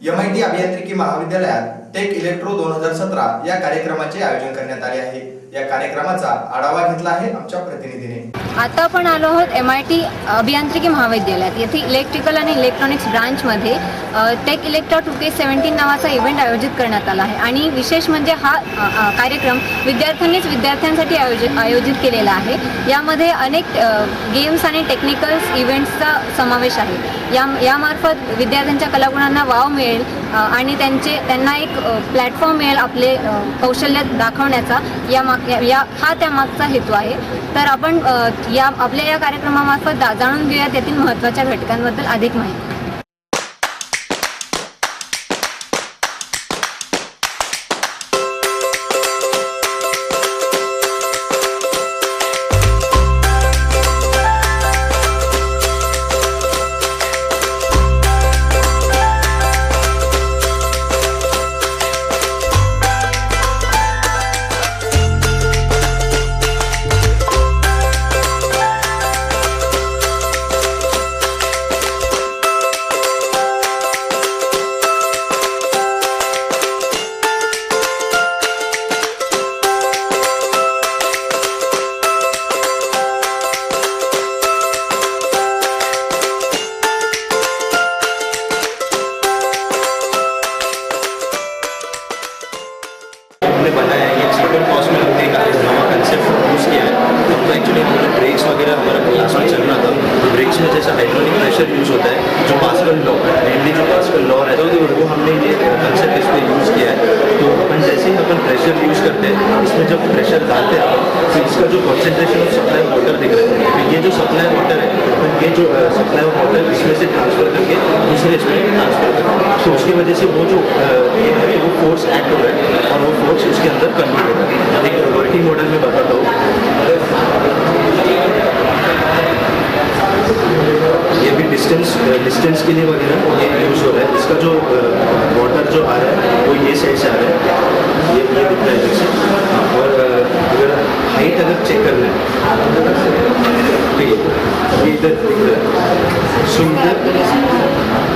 MIT अभियांत्रिकी महाविद्यालयात take electro 2017 या कार्यक्रमाचे आयोजन करण्यात आले आहे। या कार्यक्रमाचा आढावा घेतला आहे आमच्या प्रतिनिधीने। आता आपण आलो आहोत MIT अभियांत्रिकी महाविद्यालयात। येथे इलेक्ट्रिकल आणि इलेक्ट्रॉनिक्स ब्रांचमध्ये टेक इलेक्ट्रो 2K17 नावाचा इव्हेंट आयोजित करण्यात आला आहे आणि विशेष म्हणजे हा कार्यक्रम विद्यार्थ्यांसाठी आयोजित केलेला आहे। यामध्ये अनेक गेम्स आणि टेक्निकल्स इव्हेंट्सचा समावेश आहे। यामार्फत विद्यार्थ्यांच्या कलागुणांना वाव मिळेल आणि त्यांना एक प्लॅटफॉर्म मिळेल आपले कौशल्य दाखवण्याचा। हा त्यामागचा हेतू आहे। तर आपण आपल्या या कार्यक्रमामार्फत जाणून घेऊयात यातील महत्त्वाच्या घटकांबद्दल अधिक माहिती। बनाया है ये चीपर कॉस्ट में हमने एक नवा कंसेप्ट यूज़ किया है। हमको एक्चुअली हमारा ब्रेक्स वगैरह हमारा क्लास में चल रहा था, तो ब्रेक्स में जैसा हाइड्रोलिक प्रेशर यूज़ होता है, जो पास्कल लॉ मेनली जो पास्कल लॉ रहता है वो हमने ये कंसेप्ट इस पर यूज़ किया है। तो अपन जैसे ही अपन प्रेशर यूज़ करते हैं, इसमें जब प्रेशर डालते हैं तो इसका जो कॉन्सेंट्रेशन ऑफ सप्लाई वाटर दिख रहा है, तो ये जो सप्लाई वाटर है तो ये जो सप्लाई वाटर इसमें से ट्रांसफ़र करके दूसरे इसमें ट्रांसफ़र करते हैं। तो उसकी वजह से वो जो ये है कि वो फोर्स एक्ट हो रहा है और वो फोर्स उसके अंदर कन्वर्ट हो रहा है। एक वर्किंग मॉडल में बताता हूँ। ये भी डिस्टेंस के लिए वगैरह ये यूज़ हो रहा है। इसका जो वाटर जो आ रहा है वो ये साइड से आ रहा है, ये दिख रहा है इधर से। और अगर हाइट अगर चेक करना है तो ये इधर दिख रहा है। सो इधर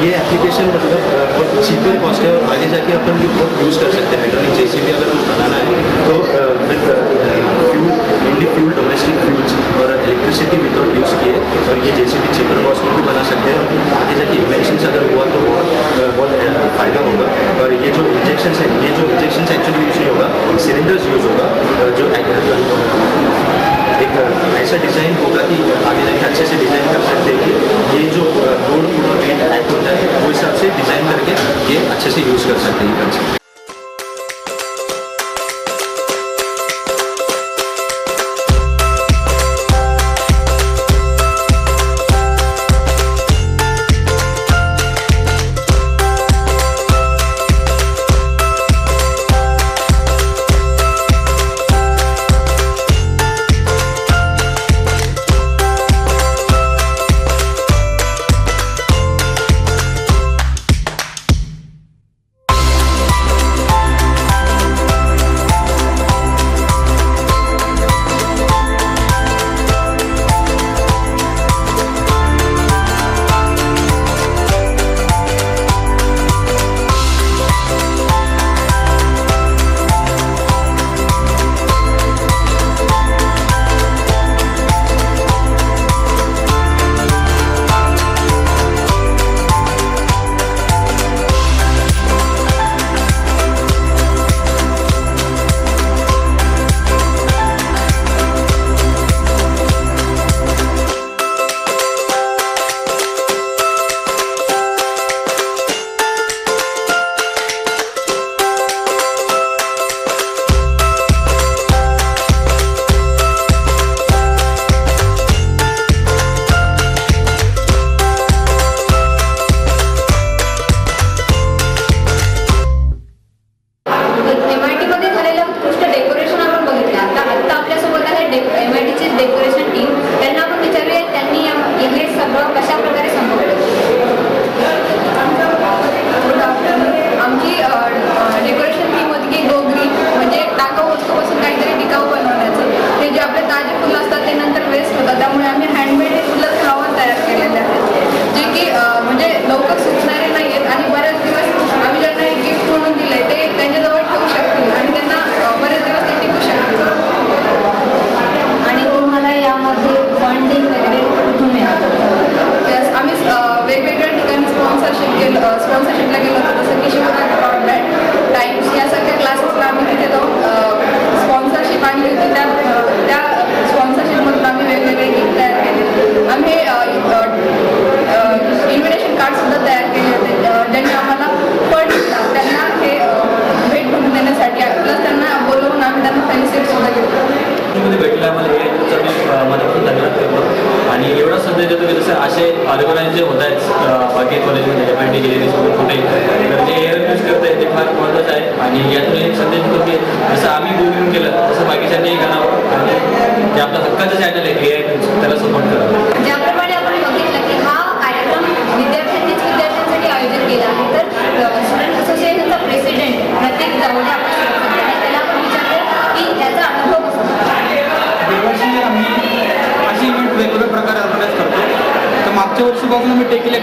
ये एप्लीकेशन मतलब बहुत चीपर कॉस्ट है और आगे जाके अपन भी बहुत यूज़ कर सकते हैं। हाइड्रोलिक JCB अगर कुछ बनाना है तो विद fuel mainly fuel domestic fuels और इलेक्ट्रिसिटी विदाउट यूज़ किए, और ये JCB चीपर कॉस्ट में भी बना सकते हैं। और आगे जाके इन्वेंशन अगर हुआ तो बहुत फ़ायदा होगा। और ये जो इंजेक्शन एक्चुअली यूज़ नहीं होगा, सिलेंडर्स यूज़ होगा, जो एक ऐसा डिज़ाइन होगा कि आगे जाके अच्छे से डिज़ाइन कर सकते हैं कि ये जो रोड पूरा वेट एक्ट होता है वो हिसाब से डिज़ाइन करके ये अच्छे से यूज़ कर सकते हैं कंसेप्ट।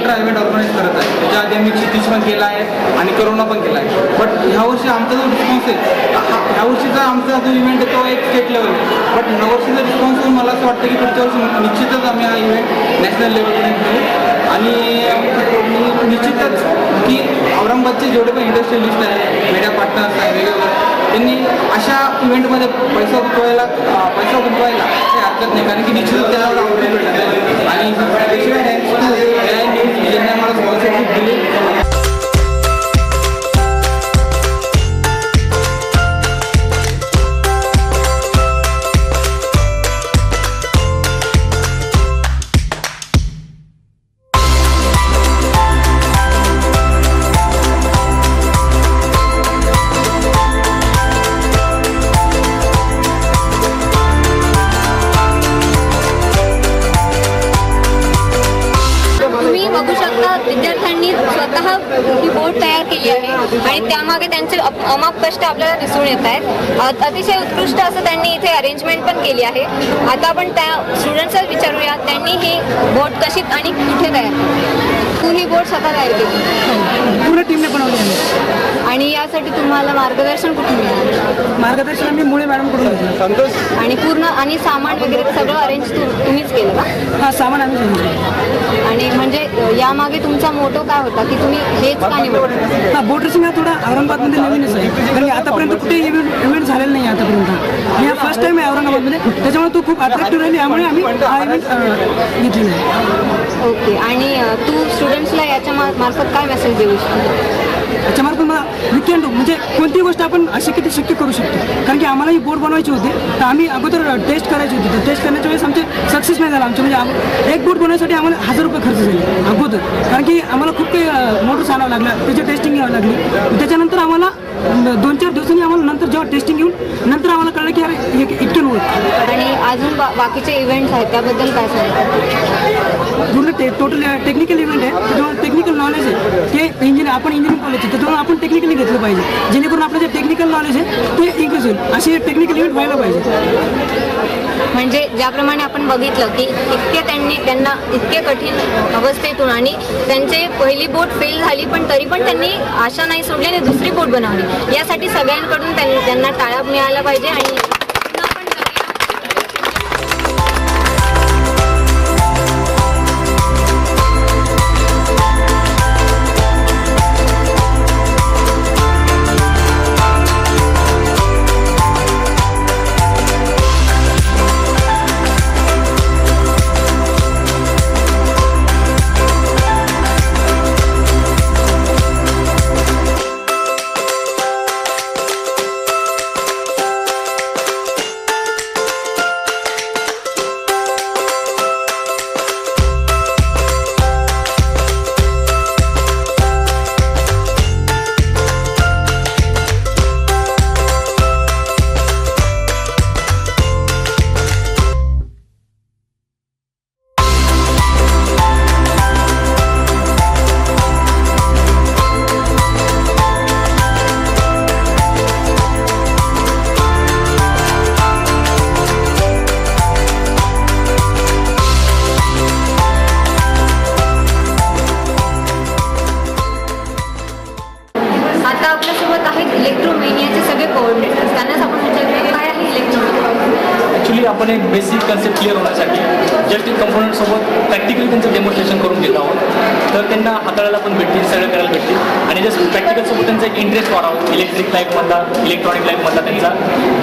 अल्ट्रा इव्हेंट ऑर्गनाईज करत आहे. त्याच्या आधी आम्ही क्षितिज पण केला आहे आणि करोना पण केला आहे. बट ह्यावर्षी आमचा जो रिस्पॉन्स आहे, ह्यावर्षीचा आमचा जो इव्हेंट आहे तो एक स्टेट लेवल आहे. बट ह्यावर्षीचा रिस्पॉन्स होऊन मला असं वाटतं की पुढच्या वर्षी निश्चितच आम्ही हा इव्हेंट नॅशनल लेवलपर्यंत करू. आणि निश्चितच की औरंगाबादचे जेवढे पण इंडस्ट्रियलिस्ट आहे, मीडिया पार्टनर्स आहे वेगवेगळे, त्यांनी अशा इव्हेंटमध्ये पैसा गुंतवायला काही हरकत नाही. कारण की निश्चितच त्याला आवडेल भेटत आहे. आणि त्याशिवाय न्यूज ज्यांनी आम्हाला स्पॉन्सरशिप दिली. तुम्ही बघू शकता विद्यार्थ्यांनी स्वतः ही बोर्ड तयार केली आहे आणि त्यामागे त्यांचे अमाप कष्ट आपल्याला दिसून येत आहेत. अतिशय उत्कृष्ट असं त्यांनी इथे अरेंजमेंट पण केली आहे. आता आपण त्या स्टुडंट्सला विचारूया त्यांनी ही बोर्ड कशी आणि कुठे तयार केली. तू ही बोर्ड स्वतः तयार केली? पूर्ण टीमने बनवली आहे. आणि यासाठी तुम्हाला मार्गदर्शन कुठून मिळालं? मार्गदर्शन आम्ही मुळे मॅडमकडून घेतलं. आणि पूर्ण आणि सामान वगैरे सगळं अरेंज तुम्हीच केलं का? हा सामान आम्ही घेतलं. आणि म्हणजे यामागे तुमचा मोटो काय होता की तुम्ही हेच का निवडलं? हा बोट रेसिंग हा थोडा औरंगाबादमध्ये नवीनच आहे. कारण की आतापर्यंत कुठे इव्हेंट झालेला नाही आतापर्यंत. आणि हा फर्स्ट टाइम आहे औरंगाबादमध्ये. त्याच्यामुळे तो खूप अट्रॅक्टिव्ह राहिली. त्यामुळे आम्ही हा इव्हेंट घेतलेला आहे. ओके. आणि तू स्टुडंट्सला याच्या मार्फत काय मेसेज देऊ शकतो? त्याच्यामार्फत मला विकेंड म्हणजे कोणतीही गोष्ट आपण अशक्य शक्य करू शकतो. कारण की आम्हाला ही बोर्ड बनवायची होती, तर आम्ही अगोदर टेस्ट करायची होती. तर टेस्ट करण्याच्या वेळेस आमचे सक्सेस नाही झाला. आमचे म्हणजे एक बोर्ड बनवण्यासाठी आम्हाला 1000 रुपये खर्च झाले अगोदर. कारण की आम्हाला खूप काही मोटर्स आणावं लागला, त्याची टेस्टिंग घ्यावी लागली. त्याच्यानंतर आम्हाला 2-4 दिवसांनी आम्हाला नंतर जेव्हा टेस्टिंग घेऊन नंतर आम्हाला कळलं की अरे इतके होत. आणि अजून बाकीचे इव्हेंट्स आहेत त्याबद्दल काय सांगतो? पूर्ण टोटल टेक्निकल इव्हेंट आहे. त्याच्यामुळे टेक्निकल नॉलेज आहे ते आपण इंजिनिअरिंग कॉलेज आहे, त्याच्यामुळे आपण टेक्निकली घेतलं पाहिजे. जेणेकरून आपलं जे टेक्निकल नॉलेज आहे ते इन्क्रीज होईल. असे टेक्निकल इव्हेंट व्हायला पाहिजे. म्हणजे ज्याप्रमाणे आपण बघितलं की त्यांना इतके कठीण अवस्थेतून आणि त्यांचे पहिली बोट फेल झाली पण तरी पण त्यांनी आशा नाही सोडली आणि दुसरी बोट बनवली. यासाठी सगळ्यांकडून त्यांना टाळ्या मिळायला पाहिजे. आणि आपण एक बेसिक कन्सेप्ट क्लिअर होण्यासाठी जस्ट एक कंपोनंटसोबत प्रॅक्टिकली त्यांचं डेमॉन्स्ट्रेशन करून घेत आहोत. तर त्यांना हाताळायला पण भेटतील, सगळं करायला भेटतील आणि जस्ट प्रॅक्टिकलसोबत त्यांचा एक इंटरेस्ट वाढावा इलेक्ट्रिक लाईफमधला, इलेक्ट्रॉनिक लाईफमधला त्यांचा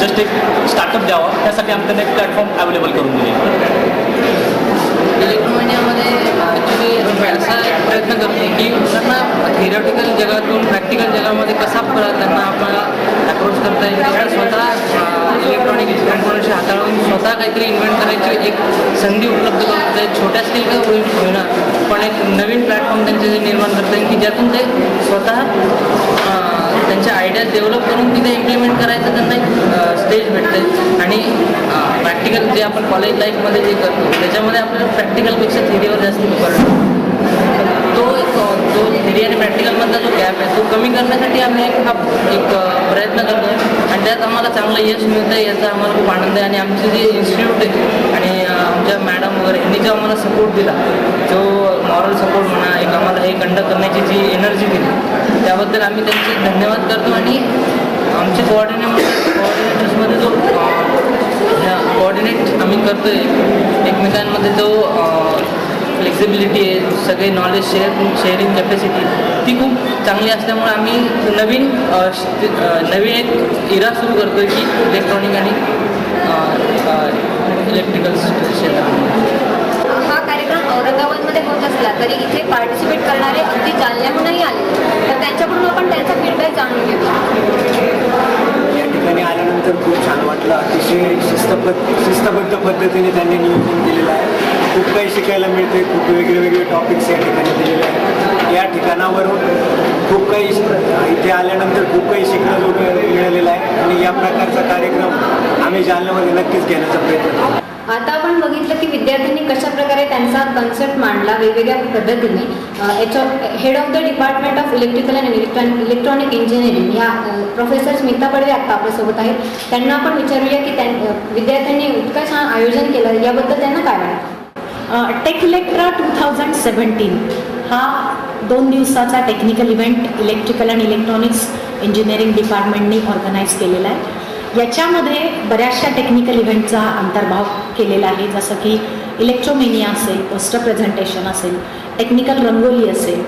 जस्ट एक स्टार्टअप द्यावा. त्यासाठी आम्ही त्यांना एक प्लॅटफॉर्म अवेलेबल करून दिले. इलेक्ट्रोमेनियामध्ये ॲक्च्युली असा प्रयत्न करतो की त्यांना थिअरॉटिकल जगातून प्रॅक्टिकल जगामध्ये कसा त्यांना आपल्याला अप्रोच करता येईल. त्यांना स्वतः इलेक्ट्रॉनिक कंपोनंटशी हाताळून स्वतः काहीतरी इन्व्हेंट करायची एक संधी उपलब्ध करून ते छोट्या स्किल का होईना पण एक नवीन प्लॅटफॉर्म त्यांचे जे निर्माण करता येईल की ज्यातून ते स्वतः त्यांच्या आयडियाज डेव्हलप करून तिथे इम्प्लिमेंट करायचं त्यांना एक स्टेज भेटते. आणि प्रॅक्टिकल जे आपण कॉलेज लाईफमध्ये जे करतो त्याच्यामध्ये आपल्याला प्रॅक्टिकलपेक्षा थिअरीवर जास्त करतो. तो जो थिअरी आणि प्रॅक्टिकलमधला जो गॅप आहे तो कमी करण्यासाठी आम्ही एक प्रयत्न करतो आणि त्यात आम्हाला चांगलं यश मिळतं आहे याचा आम्हाला खूप आनंद आहे. आणि आमचे जे इन्स्टिट्यूट आहे आणि आमच्या मॅडम वगैरे यांनी जो आम्हाला सपोर्ट दिला, जो मॉरल सपोर्ट म्हणा, एक आम्हाला हे कंडक्ट करण्याची जी एनर्जी दिली, त्याबद्दल आम्ही त्यांचे धन्यवाद करतो. आणि आमचे कोऑर्डिनेटर्समध्ये जो कोऑर्डिनेट आम्ही करतो आहे एकमेकांमध्ये, जो फ्लेक्झिबिलिटी आहे, सगळे नॉलेज शेअरिंग कॅपॅसिटी ती खूप चांगली असल्यामुळे आम्ही नवीन एक इरा सुरू करतो आहे की इलेक्ट्रॉनिक आणि इलेक्ट्रिकल क्षेत्रामध्ये. हा कार्यक्रम औरंगाबादमध्ये होत असला तरी इथे पार्टिसिपेट करणारे अगदी जालन्याहूनही आले, तर त्यांच्याकडून आपण त्यांचा फीडबॅक जाणून घेतो. या ठिकाणी आल्यानंतर खूप छान वाटलं. अतिशय शिस्तबद्ध पद्धतीने त्यांनी नियोजन केलेलं आहे. खूप काही शिकायला मिळते. खूप वेगळे टॉपिक्स या ठिकाणी दिलेले आहेत. या ठिकाणावरून खूप काही इथे आल्यानंतर खूप काही शिकणं मिळालेलं आहे आणि या प्रकारचा कार्यक्रम आम्ही जालन्यामध्ये नक्कीच घेण्याचा प्रयत्न करू. आता आपण बघितलं की विद्यार्थ्यांनी कशा प्रकारे त्यांचा कन्सेप्ट मांडला वेगवेगळ्या पद्धतीने. Head of the department of electrical and electronic engineering ह्या प्रोफेसर स्मिता पडवे आत्ता आपल्यासोबत आहेत. त्यांना आपण विचारूया की विद्यार्थ्यांनी इतकं छान आयोजन केलं, याबद्दल त्यांना काय वाटतं. टेक इलेक्ट्रा 2017 हा 2 दिवसाचा technical event electrical and electronics engineering डिपार्टमेंटनी ऑर्गनाईज केलेला आहे. याच्यामध्ये बऱ्याचशा टेक्निकल इव्हेंटचा अंतर्भाव केलेला आहे, जसं की इलेक्ट्रोमेनिया असेल, पोस्टर प्रेझेंटेशन असेल, टेक्निकल रंगोली असेल.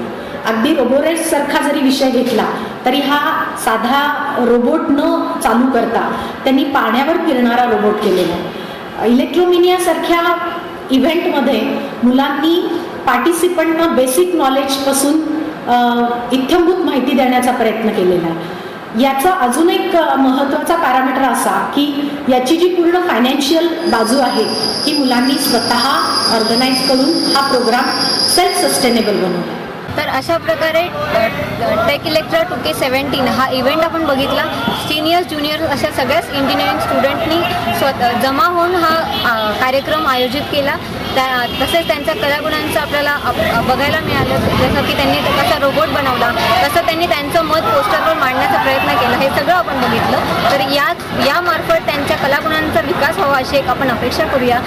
अगदी रोबोरेससारखा जरी विषय घेतला तरी हा साधा रोबोट न चालू करता त्यांनी पाण्यावर फिरणारा रोबोट केलेला आहे. इलेक्ट्रोमेनियासारख्या इव्हेंटमध्ये मुलांनी पार्टिसिपंटना बेसिक नॉलेजपासून इत्थंभूत माहिती देण्याचा प्रयत्न केलेला आहे. याचा अजून एक महत्त्वाचा पॅरामीटर असा की याची जी पूर्ण फायनान्शियल बाजू आहे ही मुलांनी स्वतः ऑर्गनाईज करून हा प्रोग्राम सेल्फ सस्टेनेबल बनवला. तर अशा प्रकारे टेक इलेक्ट्रा 2K17 हा इव्हेंट आपण बघितला. सिनियर्स ज्युनियर्स अशा सगळ्याच इंजिनिअरिंग स्टुडंटनी जमा होऊन हा कार्यक्रम आयोजित केला. तसेच त्यांच्या कलागुणांचं आपल्याला बघायला मिळालं, जसं की त्यांनी कसा रोबोट बनवला, तसं त्यांनी त्यांचं मत पोस्टरवर मांडण्याचा प्रयत्न केला. हे सगळं आपण बघितलं. तर यामार्फत त्यांच्या कलागुणांचा विकास व्हावा अशी एक आपण अपेक्षा करूया.